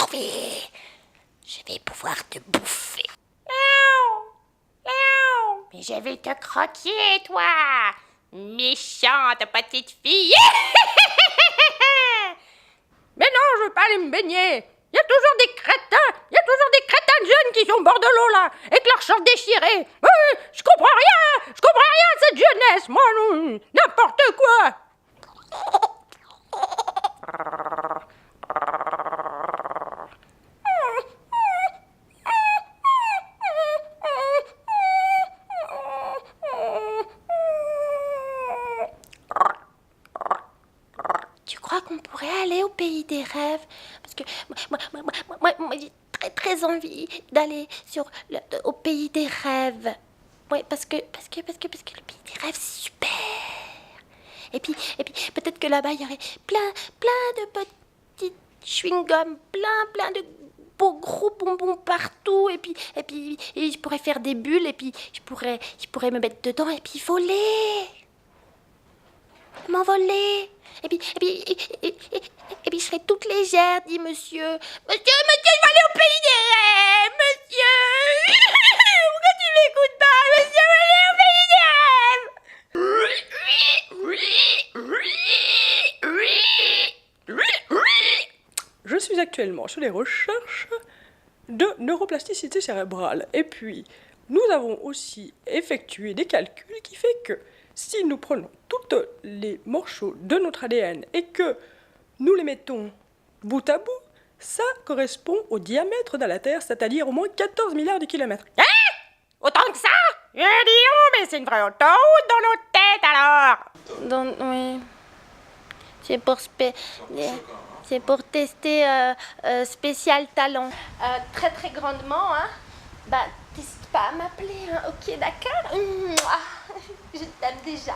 retrouver. Je vais pouvoir te bouffer. Mais je vais te croquer, toi. Méchante petite fille. Mais non, je veux pas aller me baigner. Il y a toujours des crétins jeunes qui sont au bord de l'eau là, avec leurs shorts déchirés. Je comprends rien à cette jeunesse, moi, non, n'importe quoi. Tu crois qu'on pourrait aller au pays des rêves? Parce que moi j'ai très envie d'aller au pays des rêves. Oui, parce que le pays des rêves, c'est super. Et puis peut-être que là-bas, il y aurait plein de petits chewing-gums, plein de beaux gros bonbons partout. Et puis je pourrais faire des bulles, et puis je pourrais me mettre dedans, et puis voler. M'envoler. Et puis je serai toute légère, dit monsieur. Monsieur, je vais aller au pays des rêves, monsieur. Pourquoi tu m'écoutes pas, monsieur, je vais aller au pays des rêves. Je suis actuellement sur les recherches de neuroplasticité cérébrale. Et puis, nous avons aussi effectué des calculs qui fait que si nous prenons tous les morceaux de notre ADN et que nous les mettons bout à bout, ça correspond au diamètre de la Terre, c'est-à-dire au moins 14 milliards de kilomètres. Hein? Autant que ça? Eh, dis donc, mais c'est une vraie autoroute dans nos têtes alors! Oui. C'est pour tester spécial talent. Très grandement, hein. Bah, t'hésites pas à m'appeler, hein. Ok, d'accord? Je t'aime déjà.